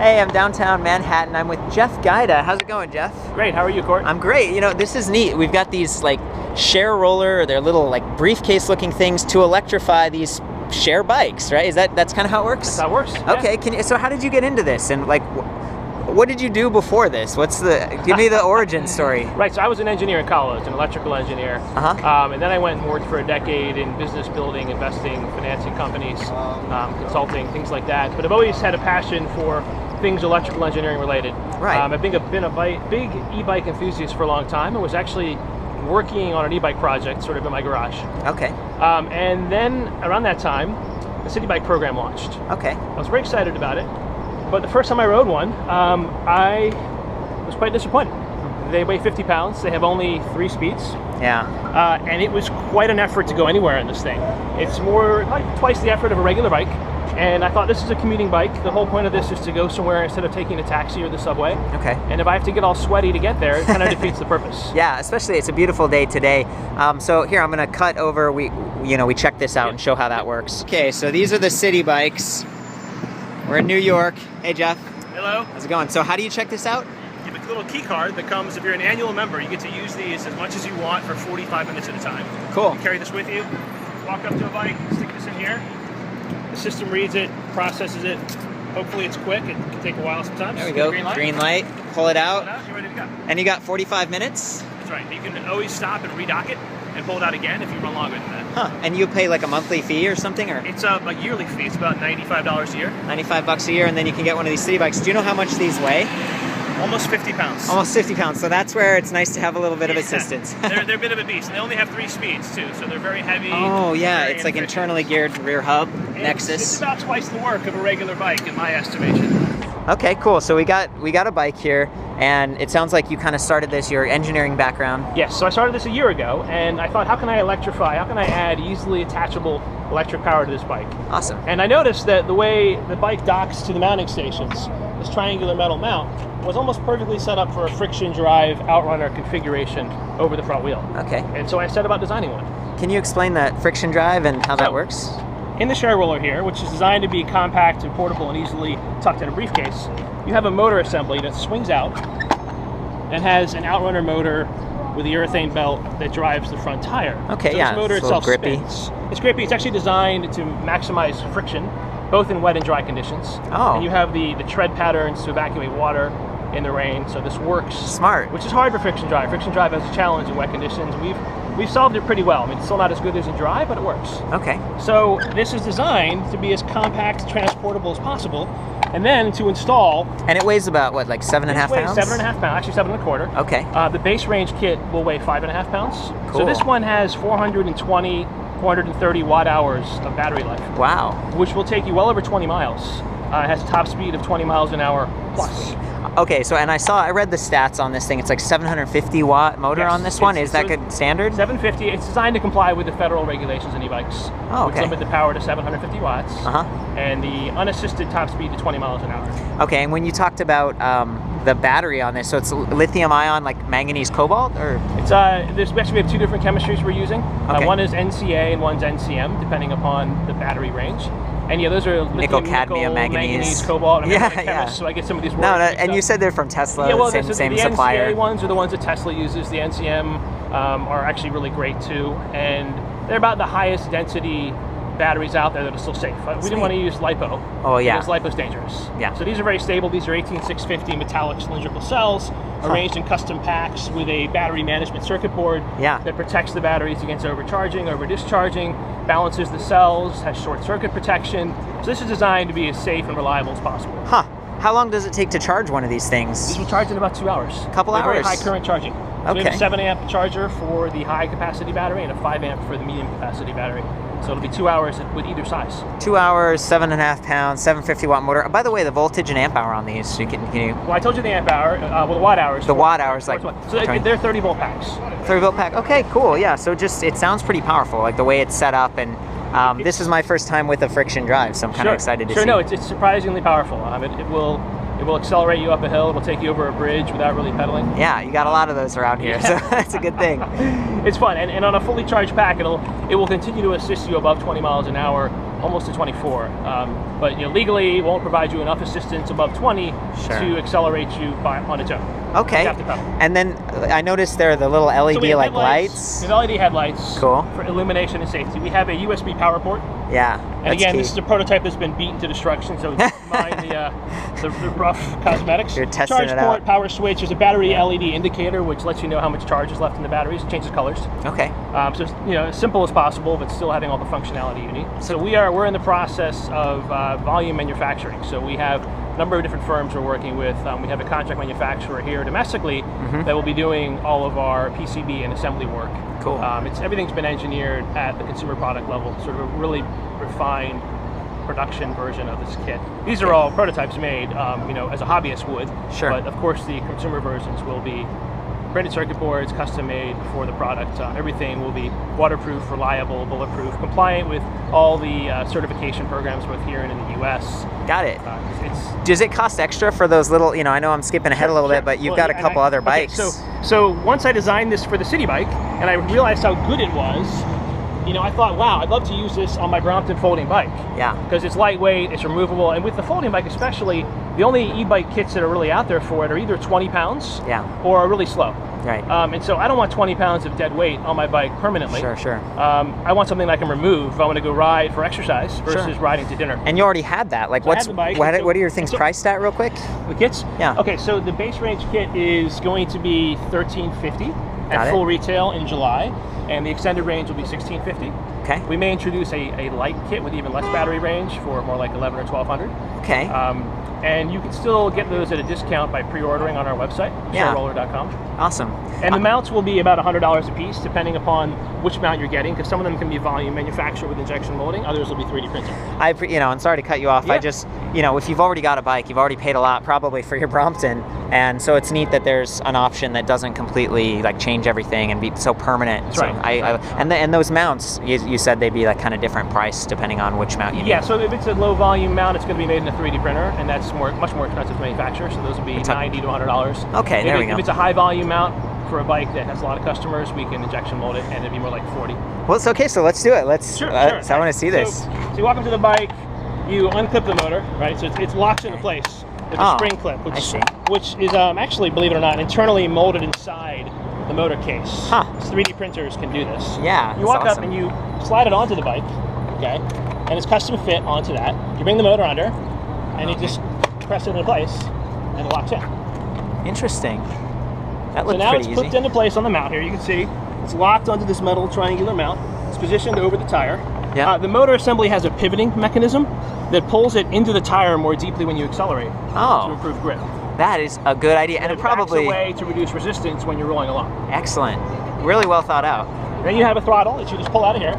Hey, I'm downtown Manhattan. I'm with Jeff Gaida. How's it going, Jeff? Great. How are you, Court? I'm great. You know, this is neat. We've got these like ShareRoller, or they're little like briefcase-looking things to electrify these share bikes, right? That's kind of how it works? That's how it works. Okay. Yeah. So how did you get into this? And like, what did you do before this? Give me the origin story. Right. So I was an engineer in college, an electrical engineer. And then I went and worked for a decade in business building, investing, financing companies, consulting, things like that. But I've always had a passion for things electrical engineering related. Right. I've been a big e-bike enthusiast for a long time. I was actually working on an e-bike project sort of in my garage. Okay. And then around that time, the City Bike program launched. Okay. I was very excited about it. But the first time I rode one, I was quite disappointed. They weigh 50 pounds. They have only 3 speeds. Yeah. And it was quite an effort to go anywhere in this thing. It's more like twice the effort of a regular bike. And I thought, this is a commuting bike. The whole point of this is to go somewhere instead of taking a taxi or the subway. Okay. And if I have to get all sweaty to get there, it kind of defeats the purpose. Yeah, especially it's a beautiful day today. So here, I'm going to cut over. We check this out and show how that works. Okay, so these are the city bikes. We're in New York. Hey, Jeff. Hello. How's it going? So how do you check this out? You have a little key card that comes, if you're an annual member, you get to use these as much as you want for 45 minutes at a time. Cool. You carry this with you, walk up to a bike, stick this in here. The system reads it, processes it. Hopefully it's quick. It can take a while sometimes. There we go. Green light. Pull it out. You're ready to go. And you got 45 minutes? That's right. You can always stop and redock it and pull it out again if you run longer than that. Huh. And you pay like a monthly fee or something? Or It's a yearly fee. It's about $95 a year. 95 bucks a year, and then you can get one of these city bikes. Do you know how much these weigh? Almost 50 pounds. Almost 50 pounds. So that's where it's nice to have a little bit of assistance. They're a bit of a beast. And they only have 3 speeds too, so they're very heavy. Oh yeah, it's like inefficient. internally geared rear hub, Nexus. It's about twice the work of a regular bike in my estimation. Okay, cool. So we got a bike here, and it sounds like you kind of started this, your engineering background. Yes, so I started this a year ago, and I thought, how can I add easily attachable electric power to this bike? Awesome. And I noticed that the way the bike docks to the mounting stations, this triangular metal mount, was almost perfectly set up for a friction drive outrunner configuration over the front wheel. Okay. And so I set about designing one. Can you explain that friction drive and how that works? In the ShareRoller here, which is designed to be compact and portable and easily tucked in a briefcase, you have a motor assembly that swings out and has an outrunner motor with a urethane belt that drives the front tire. Okay, so yeah, this motor it's a little itself grippy. spins. It's grippy. It's actually designed to maximize friction, both in wet and dry conditions. Oh. And you have the tread patterns to evacuate water in the rain, so this works. Smart. Which is hard for friction drive. Friction drive has a challenge in wet conditions. We've solved it pretty well. I mean, it's still not as good as in dry, but it works. Okay. So this is designed to be as compact, transportable as possible, and then to install. And it weighs about what, like 7.5 pounds? 7.5 pounds, actually 7.25. Okay. The base range kit will weigh 5.5 pounds. Cool. So this one has 430 watt hours of battery life. Wow. Which will take you well over 20 miles. It has a top speed of 20 miles an hour plus. Okay, so I read the stats on this thing. It's like 750 watt motor on this one. Is that good standard? 750. It's designed to comply with the federal regulations on e-bikes. Oh, okay. Which limit the power to 750 watts. And the unassisted top speed to 20 miles an hour. Okay, and when you talked about the battery on this, so it's lithium ion, like manganese cobalt, or? It's we have 2 different chemistries we're using. Okay. One is NCA and one's NCM, depending upon the battery range. And yeah, those are nickel, cadmium, manganese, cobalt. I'm a chemist, so I get some of these words. No, and you said they're from Tesla, yeah, well, same the supplier. NCA ones are the ones that Tesla uses. The NCM are actually really great too, and they're about the highest density batteries out there that are still safe. We didn't want to use LiPo. Oh yeah. Because LiPo's dangerous. Yeah. So these are very stable. These are 18650 metallic cylindrical cells arranged in custom packs with a battery management circuit board that protects the batteries against overcharging, over-discharging, balances the cells, has short circuit protection. So this is designed to be as safe and reliable as possible. Huh. How long does it take to charge one of these things? These will charge in about 2 hours. Couple hours. Very high current charging. So we have a 7 amp charger for the high capacity battery and a 5 amp for the medium capacity battery. So it'll be 2 hours with either size. 2 hours, 7.5 pounds, 750 watt motor. By the way, the voltage and amp hour on these, so can you? Well, I told you the amp hour, well, the watt hours. The watt hours, like. So they're 30 volt packs. 30 volt pack. Okay, cool. Yeah. So it sounds pretty powerful, like the way it's set up, and this is my first time with a friction drive, so I'm kind of excited to see. No, it's surprisingly powerful. It will accelerate you up a hill. It'll take you over a bridge without really pedaling. Yeah, you got a lot of those around here, so that's a good thing. It's fun, and on a fully charged pack, it will continue to assist you above 20 miles an hour almost to 24. But legally, it won't provide you enough assistance above 20 to accelerate you on its own. Okay. And then I noticed there are the little LED like lights. We have LED headlights. Cool. For illumination and safety. We have a USB power port. Yeah. And again, this is a prototype that's been beaten to destruction, so mind the rough cosmetics. You're testing charge it port, out. Power switch. There's a battery LED indicator, which lets you know how much charge is left in the batteries. It changes colors. Okay. So as simple as possible, but still having all the functionality you need. So we're in the process of volume manufacturing. So we have a number of different firms we're working with. We have a contract manufacturer here domestically that will be doing all of our PCB and assembly work. Cool. Everything's been engineered at the consumer product level, sort of a really refined production version of this kit. These are all prototypes made, as a hobbyist would. Sure. But of course, the consumer versions will be printed circuit boards, custom made for the product. Everything will be waterproof, reliable, bulletproof, compliant with all the certification programs both here and in the US. Got it. Does it cost extra for those little, I know I'm skipping ahead a little bit, but you've got a couple other bikes. So once I designed this for the city bike, and I realized how good it was, I thought, wow, I'd love to use this on my Brompton folding bike. Yeah. Because it's lightweight, it's removable, and with the folding bike especially, the only e-bike kits that are really out there for it are either 20 pounds or are really slow. Right. And so I don't want 20 pounds of dead weight on my bike permanently. Sure. I want something that I can remove if I want to go ride for exercise versus riding to dinner. And you already had that. Like, what are your things priced at, real quick? The kits? Yeah. Okay, so the base range kit is going to be $1,350 at full retail in July, and the extended range will be $1,650. Okay. We may introduce a light kit with even less battery range for more like 11 or 1200. Okay. And you can still get those at a discount by pre-ordering on our website, ShareRoller.com. Awesome. And the mounts will be about $100 a piece, depending upon which mount you're getting, because some of them can be volume manufactured with injection molding, others will be 3D printed. I'm sorry to cut you off. I just, if you've already got a bike, you've already paid a lot probably for your Brompton, and so it's neat that there's an option that doesn't completely change everything and be so permanent. That's right. And those mounts, you said they'd be kind of different price depending on which mount you need. Yeah, so if it's a low volume mount, it's going to be made in a 3D printer, and that's much more expensive to manufacture, so those will be $90 to $100. Okay, there we go. If it's a high volume mount for a bike that has a lot of customers, we can injection mold it, and it'd be more like 40. Well, it's okay, so let's do it. Sure. I want to see this. So you walk into the bike, you unclip the motor, right? So it's locked into place with a spring clip, which is actually, believe it or not, internally molded inside the motor case. Huh. 3D printers can do this. Yeah. You walk up and you slide it onto the bike, okay? And it's custom fit onto that. You bring the motor under, and you just press it into place, and it locks in. Interesting. That looks pretty easy. So now it's clipped into place on the mount here. You can see it's locked onto this metal triangular mount. It's positioned over the tire. Yeah. The motor assembly has a pivoting mechanism that pulls it into the tire more deeply when you accelerate to improve grip. That is a good idea, and it probably backs away to reduce resistance when you're rolling along. Excellent. Really well thought out. Then you have a throttle that you just pull out of here.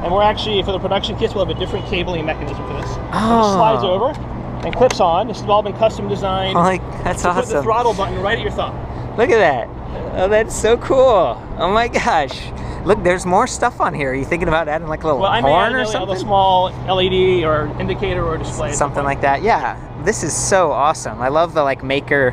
And we're actually, for the production kits, we'll have a different cabling mechanism for this. It slides over and clips on. This has all been custom designed. That's awesome. Put the throttle button right at your thumb. Look at that. Oh, that's so cool. Oh my gosh. Look, there's more stuff on here. Are you thinking about adding like a little horn or something? A small LED or indicator or display. Something like that. Yeah. This is so awesome. I love the maker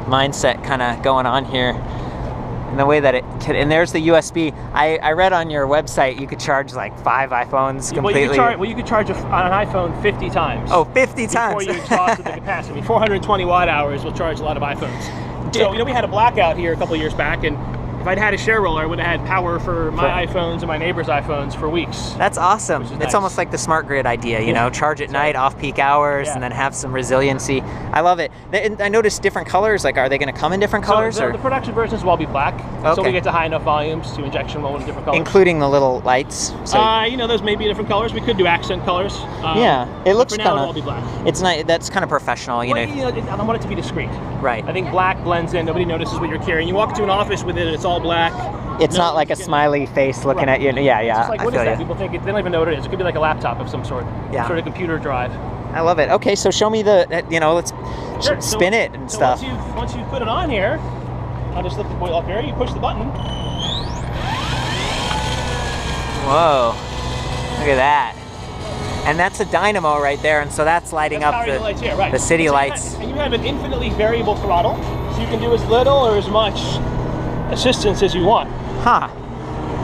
mindset kind of going on here. And the way that and there's the USB. I read on your website you could charge 5 iPhones completely. Well, you could charge an iPhone 50 times. Oh, 50 times. Before you exhausted the capacity. 420 watt hours will charge a lot of iPhones. So, we had a blackout here a couple of years back, and if I'd had a ShareRoller, I would have had power for my iPhones and my neighbor's iPhones for weeks. That's awesome. It's almost like the smart grid idea, charge at night, off-peak hours, and then have some resiliency. I love it. I noticed different colors. Are they going to come in different colors? So the production versions will all be black, so we get to high enough volumes to injection mold in different colors. Including the little lights? Those may be different colors. We could do accent colors. It looks kind of... it'll all be black. It's nice. That's kind of professional, I don't want it to be discreet. Right. I think black blends in. Nobody notices what you're carrying. You walk to an office with it, and it's all black. It's not like a smiley face looking at you. Yeah. It's just what is that? People think they don't even know what it is. It could be like a laptop of some sort. Yeah. Sort of computer drive. I love it. Okay, so show me let's spin it and stuff. Once you put it on here, I'll just lift the wheel up here. You push the button. Whoa! Look at that. And that's a dynamo right there, and so that's lighting up the city lights. And you have an infinitely variable throttle, so you can do as little or as much assistance as you want. Huh.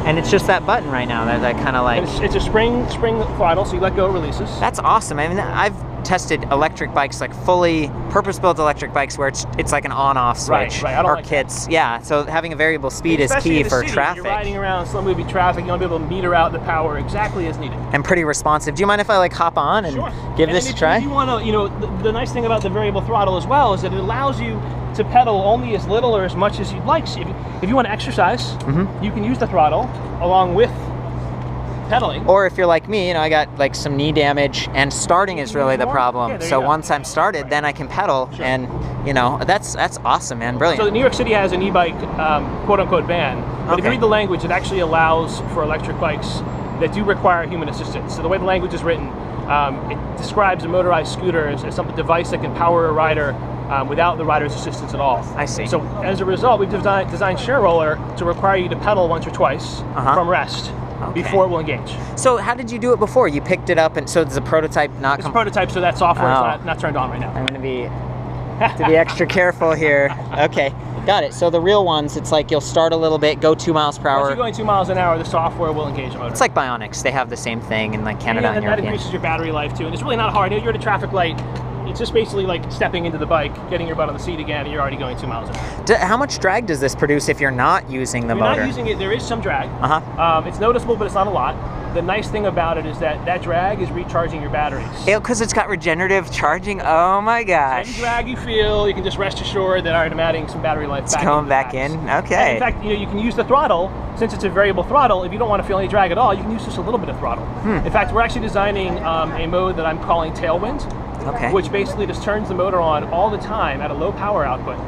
And it's just that button right now that kind of like... It's a spring throttle, so you let go, it releases. That's awesome. I mean, I've tested electric bikes, like fully purpose-built electric bikes, where it's like an on-off switch. Right. I don't or like kits. Yeah, so having a variable speed is key for traffic. You're riding around slow moving traffic, you want to be able to meter out the power exactly as needed. And pretty responsive. Do you mind if I like hop on and give this a try? If you want to, the nice thing about the variable throttle as well is that it allows you to pedal only as little or as much as you'd like. So if you want to exercise, you can use the throttle along with pedaling. Or if you're like me, I got like some knee damage, and starting is really the problem. Yeah, so once I'm started, then I can pedal, and that's awesome, man. Brilliant. So New York City has an e-bike quote-unquote ban, but if you read the language, it actually allows for electric bikes that do require human assistance. So the way the language is written, it describes a motorized scooter as some device that can power a rider without the rider's assistance at all. I see. So as a result, we've designed ShareRoller to require you to pedal once or twice from rest. Before it will engage. So how did you do it before? You picked it up, and so it's a prototype, not... It's a prototype, so that software is not turned on right now. I'm going to be extra careful here. Okay, got it. So the real ones, it's like you'll start a little bit, go 2 miles per hour. Once you're going 2 miles an hour, the software will engage the motor. It's like Bionics. They have the same thing in like Canada and Europe. That increases your battery life too, and it's really not hard. You're at a traffic light. It's just basically like stepping into the bike, getting your butt on the seat again, and you're already going 2 miles an hour. How much drag does this produce if you're not using the motor? If you're not using it, there is some drag. It's noticeable, but it's not a lot. The nice thing about it is that drag is recharging your batteries. Because it's got regenerative charging? Oh my gosh. Any drag you feel, you can just rest assured that I'm adding some battery life back in. It's going back in? Okay. And in fact, you can use the throttle, since it's a variable throttle, if you don't want to feel any drag at all, you can use just a little bit of throttle. In fact, we're actually designing a mode that I'm calling Tailwind, which basically just turns the motor on all the time at a low power output.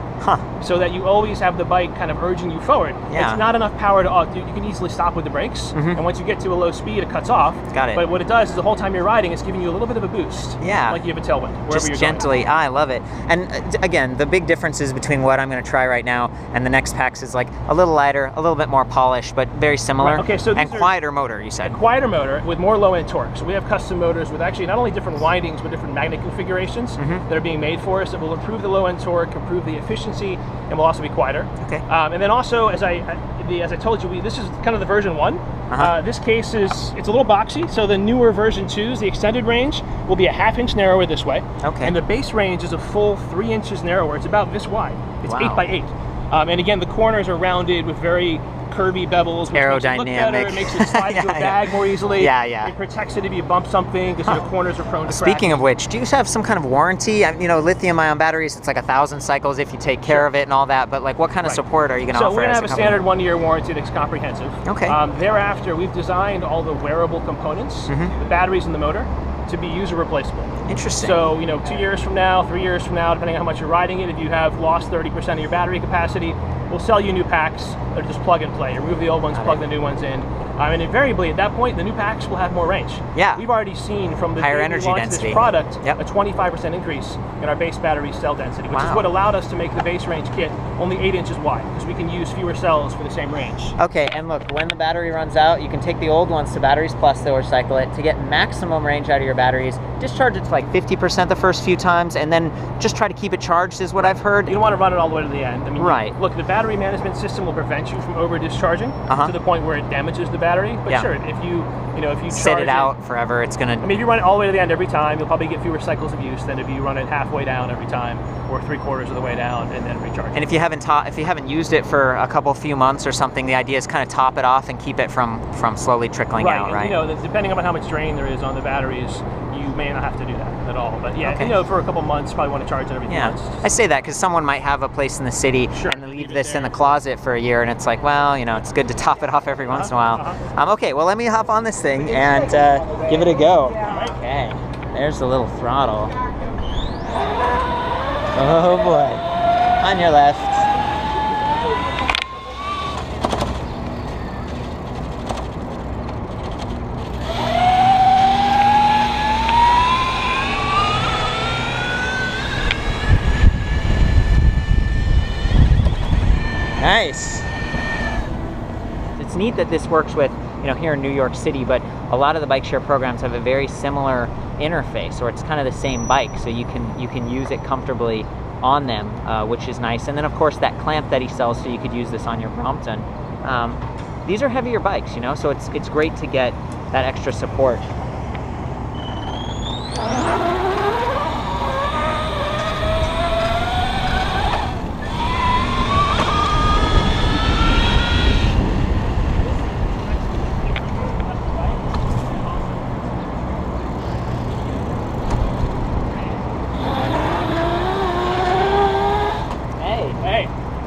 So that you always have the bike kind of urging you forward. It's not enough power to, you can easily stop with the brakes, and once you get to a low speed, it cuts off. Got it. But what it does is the whole time you're riding, it's giving you a little bit of a boost. Yeah. Like you have a tailwind, wherever just you're gently. going. I love it. And again, the big differences between what I'm going to try right now and the next packs is like a little lighter, a little bit more polished, but very similar. Right. Okay, so and quieter motor, you said. A quieter motor with more low-end torque. So we have custom motors with actually not only different windings, but different magnet configurations that are being made for us that will improve the low-end torque, improve the efficiency, and will also be quieter. Okay. And then also, as I told you, this is kind of the version 1. This case it's a little boxy, so the newer version 2s, the extended range, will be a ½ inch narrower this way. Okay. And the base range is a full 3 inches narrower. It's about this wide. It's 8 by 8. And again, the corners are rounded with very curvy bevels, which aerodynamic. makes it look better. It makes it slide into a bag more easily. It protects it if you bump something, because the corners are prone to crack. Speaking of which, do you have some kind of warranty? Lithium-ion batteries, it's like 1,000 cycles if you take care of it and all that, but like what kind of support are you going to offer? So we're going to have a standard 1-year warranty that's comprehensive. Okay. Thereafter, we've designed all the wearable components, the batteries and the motor, to be user replaceable. Interesting. So, 2 years from now, 3 years from now, depending on how much you're riding it, if you have lost 30% of your battery capacity, we'll sell you new packs that are just plug and play. Remove the old ones, plug the new ones in. And invariably, at that point, the new packs will have more range. Yeah. We've already seen from the higher day energy we launched density. This product, a 25% increase in our base battery cell density, which is what allowed us to make the base range kit only 8 inches wide, because we can use fewer cells for the same range. Okay, and look, when the battery runs out, you can take the old ones to Batteries Plus, they'll recycle it to get maximum range out of your batteries. Discharge it to like 50% the first few times, and then just try to keep it charged, is what I've heard. You don't want to run it all the way to the end. Look, the battery management system will prevent you from over discharging to the point where it damages the battery. But sure, if you sit it out forever, it's gonna. If you run it all the way to the end every time, you'll probably get fewer cycles of use than if you run it halfway down every time, or 3/4 of the way down, and then recharge. And if you haven't used it for a few months or something, the idea is kind of top it off and keep it from slowly trickling out, right? And, depending on how much drain there is on the batteries, you may not have to do that at all. But for a couple months, probably want to charge it every 2 months. I say that because someone might have a place in the city and they leave this in the closet for a year, and it's like, well, it's good to top it off every once in a while. Okay, well, let me hop on this thing and give it a go. Okay, there's the little throttle. Oh boy, on your left. Nice. It's neat that this works with, here in New York City, but a lot of the bike share programs have a very similar interface, or it's kind of the same bike, so you can use it comfortably on them, which is nice. And then of course that clamp that he sells, so you could use this on your Brompton. these are heavier bikes, you know, so it's great to get that extra support.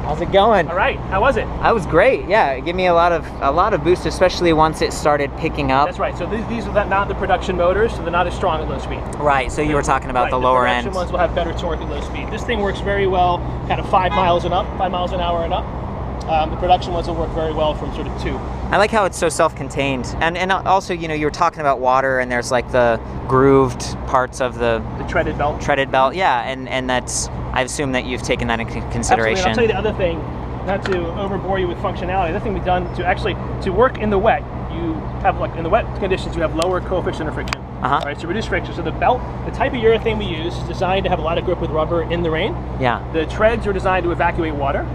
How's it going? All right. How was it? That was great. Yeah, it gave me a lot of boost, especially once it started picking up. That's right. So these are not the production motors, so they're not as strong at low speed. Right. So you were talking about the lower end. The production ones will have better torque at low speed. This thing works very well, kind of 5 miles and up, 5 miles an hour and up. The production ones will work very well from sort of 2. I like how it's so self-contained, and also, you know, you were talking about water, and there's like the grooved parts of the treaded belt. Treaded belt, yeah, and that's, I assume that you've taken that into consideration. Absolutely. And I'll tell you the other thing, not to overbore you with functionality. The other thing we've done to work in the wet, you have, like, in the wet conditions, you have lower coefficient of friction. All right, so reduce friction. So the belt, the type of urethane we use, is designed to have a lot of grip with rubber in the rain. Yeah. The treads are designed to evacuate water,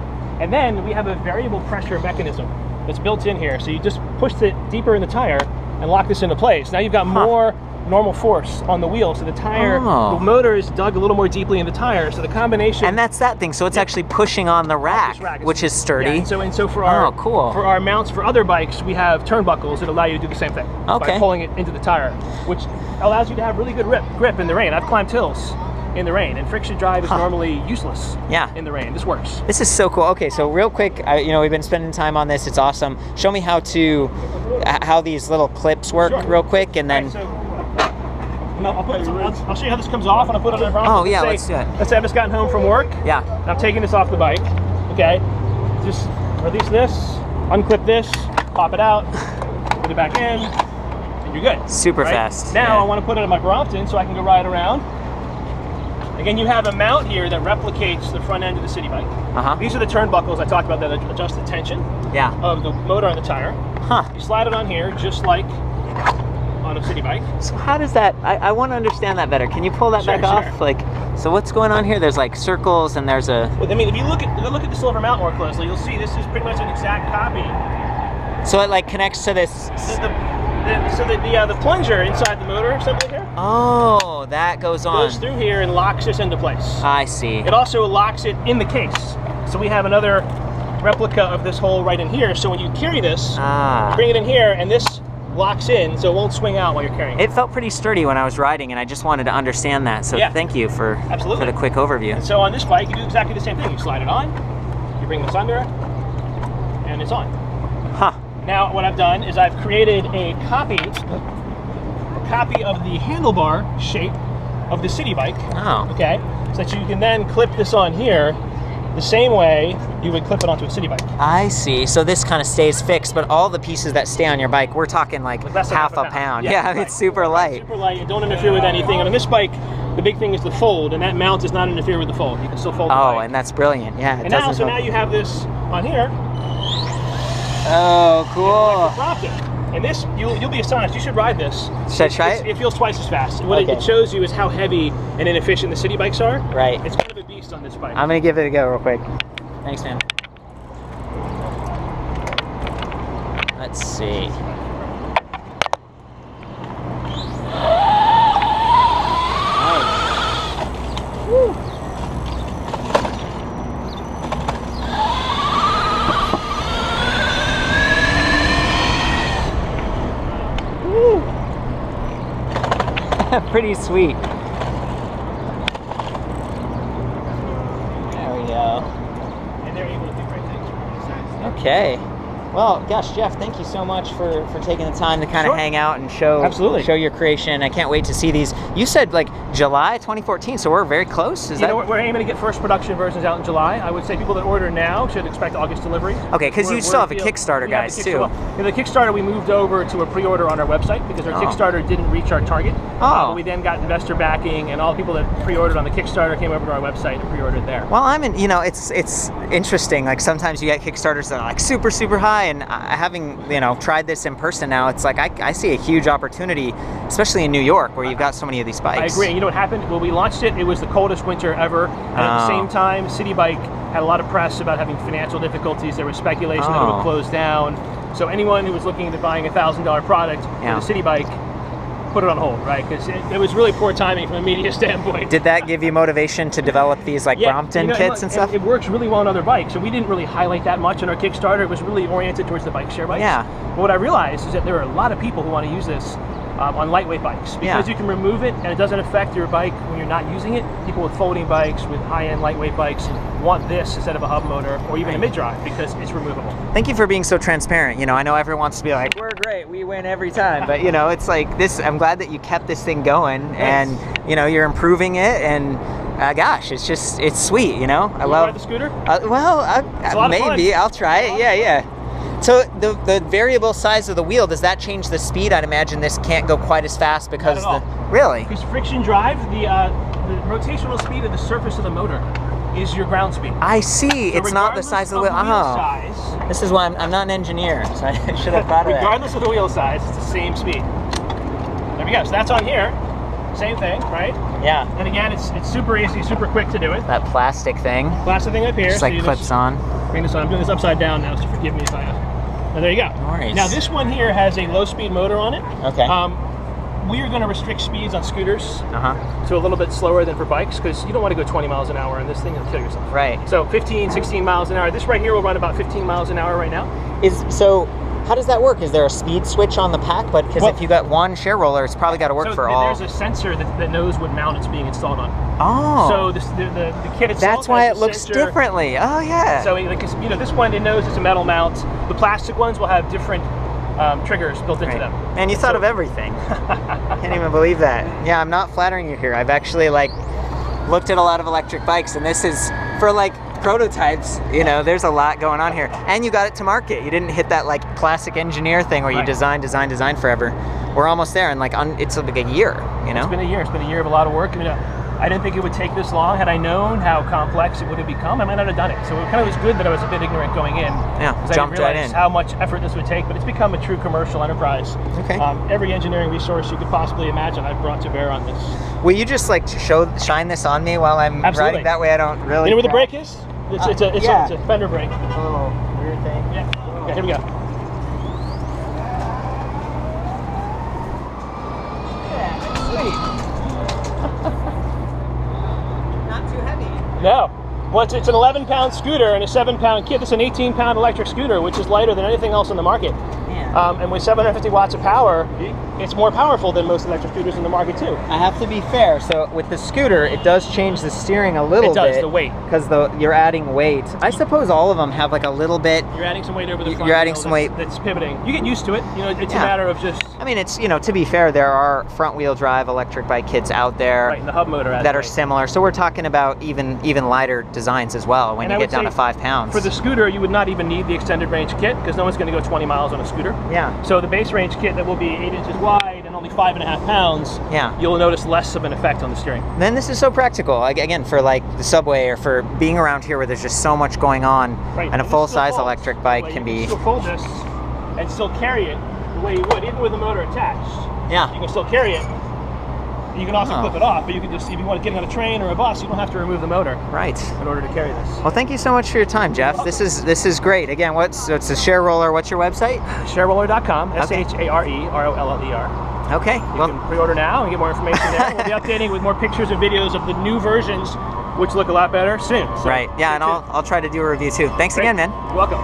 and then we have a variable pressure mechanism that's built in here. So you just push it deeper in the tire and lock this into place. Now you've got more normal force on the wheel, so the tire, the motor is dug a little more deeply in the tire, so the combination... And that's that thing, so it's actually pushing on the rack, which is sturdy. Yeah, and so for our for our mounts for other bikes, we have turnbuckles that allow you to do the same thing by pulling it into the tire, which allows you to have really good grip in the rain. I've climbed hills in the rain, and friction drive is normally useless in the rain. This works. This is so cool. Okay, so real quick, you know, we've been spending time on this. It's awesome. Show me how these little clips work real quick, and then... I'll show you how this comes off, and I'll put it on the front. Oh, yeah, let's do it. Let's say I've just gotten home from work. Yeah. And I'm taking this off the bike. Okay. Just release this, unclip this, pop it out, put it back in, and you're good. Super fast. Now I want to put it on my Brompton so I can go ride around. Again, you have a mount here that replicates the front end of the city bike. These are the turnbuckles I talked about that adjust the tension of the motor on the tire. You slide it on here just like on a city bike. So how does that, I want to understand that better. Can you pull that back off? Like, so what's going on here? There's like circles and there's a... Well, I mean, if you look at the silver mount more closely, you'll see this is pretty much an exact copy. So it like connects to this... The plunger inside the motor assembly here. Oh, that goes on. Goes through here and locks this into place. I see. It also locks it in the case. So we have another replica of this hole right in here. So when you carry this, you bring it in here, and this locks in, so it won't swing out while you're carrying it. It felt pretty sturdy when I was riding, and I just wanted to understand that. So thank you for the quick overview. And so on this bike, you do exactly the same thing. You slide it on, you bring this under, and it's on. Now what I've done is I've created a copy of the handlebar shape of the city bike. Okay, so that you can then clip this on here the same way you would clip it onto a city bike. I see. So this kind of stays fixed, but all the pieces that stay on your bike, we're talking like half a pound. Yeah, it's super light. Super light. It don't interfere with anything. And on this bike, the big thing is the fold, and that mount does not interfere with the fold. You can still fold the bike. And that's brilliant. Yeah. And now you have this on here. Oh, cool. And this, you'll be astonished. You should ride this. Should I try it? It feels twice as fast. What it shows you is how heavy and inefficient the city bikes are. Right. It's kind of a beast on this bike. I'm going to give it a go real quick. Thanks, man. Let's see. Woo. Pretty sweet. There we go. And they're able to do great things. Okay. Well, gosh, Jeff, thank you so much for taking the time to kind of hang out and show your creation. I can't wait to see these. You said like July 2014, so we're very close. We're aiming to get first production versions out in July. I would say people that order now should expect August delivery. Okay, because you still have a Kickstarter, guys, too. The Kickstarter, we moved over to a pre-order on our website because our Kickstarter didn't reach our target. We then got investor backing, and all the people that pre-ordered on the Kickstarter came over to our website and pre-ordered there. Well, it's interesting. Like sometimes you get Kickstarters that are like super, super high, and having tried this in person now, it's like I see a huge opportunity, especially in New York where you've got so many of these bikes. I agree. You know what happened? When we launched it, it was the coldest winter ever, and at the same time, City Bike had a lot of press about having financial difficulties. There was speculation that it would close down. So anyone who was looking at buying a $1,000 product with a city bike, put it on hold, right? Because it was really poor timing from a media standpoint. Did that give you motivation to develop these like Brompton kits and stuff? It works really well on other bikes. So we didn't really highlight that much in our Kickstarter. It was really oriented towards the bike share bikes. Yeah. But what I realized is that there are a lot of people who want to use this on lightweight bikes because you can remove it and it doesn't affect your bike when you're not using it. People with folding bikes, with high-end lightweight bikes want this instead of a hub motor or even a mid-drive because it's removable. Thank you for being so transparent. You know, I know everyone wants to be like, we're great, we win every time, but you know, it's like this, I'm glad that you kept this thing going and you know, you're improving it and gosh, it's just, it's sweet, you know? I love ride the scooter? Maybe, I'll try it, yeah. So the variable size of the wheel, does that change the speed? I'd imagine this can't go quite as fast because Really? Because friction drive, the rotational speed of the surface of the motor is your ground speed. I see. So it's not the size of the wheel. Size, this is why I'm not an engineer, so I should have thought of that. Regardless of the wheel size, it's the same speed. There we go. So that's on here. Same thing, right? Yeah. And again, it's super easy, super quick to do it. That plastic thing. Plastic thing up here. Just like clips on. Bring this on. I'm doing this upside down now, so forgive me if I... And there you go. Nice. Now this one here has a low-speed motor on it. Okay. We are going to restrict speeds on scooters to a little bit slower than for bikes because you don't want to go 20 miles an hour on this thing and kill yourself. Right. So 15, 16 miles an hour. This right here will run about 15 miles an hour right now. So how does that work? Is there a speed switch on the pack? But because if you got one ShareRoller, it's probably got to work for all. There's a sensor that knows what mount it's being installed on. Oh. So the kit itself. That's why it looks differently. Oh yeah. So like you know, this one it knows it's a metal mount. The plastic ones will have different triggers built into them. And you thought of everything. I can't even believe that. Yeah, I'm not flattering you here. I've actually like looked at a lot of electric bikes, and this is for like prototypes. You know, there's a lot going on here, and you got it to market. You didn't hit that like classic engineer thing where you design forever. We're almost there, and like it's like a year. You know, it's been a year. It's been a year of a lot of work. I didn't think it would take this long. Had I known how complex it would have become, I might not have done it. So it kind of was good that I was a bit ignorant going in. Yeah, jumped right in. I didn't realize how much effort this would take, but it's become a true commercial enterprise. Okay. Every engineering resource you could possibly imagine I've brought to bear on this. Will you just like shine this on me while I'm riding? That way I don't really... You know where the brake is? It's a fender brake. Oh, weird thing. Yeah. Okay, here we go. No. Well, it's an 11-pound scooter and a 7-pound kit. This is an 18-pound electric scooter, which is lighter than anything else in the market. And with 750 watts of power, it's more powerful than most electric scooters in the market too. I have to be fair. So with the scooter, it does change the steering a little bit. It does, the weight. Because you're adding weight. I suppose all of them have like a little bit. You're adding some weight over the front. You're adding some weight. That's pivoting. You get used to it. You know, it's a matter of just... I mean, it's, you know, to be fair, there are front-wheel drive electric bike kits out there. Right, and the hub motor that are similar. So we're talking about even lighter designs as well when you get down to 5 pounds. For the scooter, you would not even need the extended range kit because no one's going to go 20 miles on a scooter. Yeah. So the base range kit that will be 8 inches wide and only 5.5 pounds, you'll notice less of an effect on the steering. Then this is so practical, again, for like the subway or for being around here where there's just so much going on, and a full-size electric bike can be... You can still fold this and still carry it the way you would, even with the motor attached. Yeah. You can still carry it. You can also clip it off, but you can just, if you want to get on a train or a bus, you don't have to remove the motor. Right. In order to carry this. Well, thank you so much for your time, Jeff. This is great. Again, it's a ShareRoller. What's your website? ShareRoller.com. ShareRoller. Okay. You can pre-order now and get more information there. We'll be updating with more pictures and videos of the new versions, which look a lot better soon. So right. Yeah, and I'll try to do a review too. Thanks again, man. You're welcome.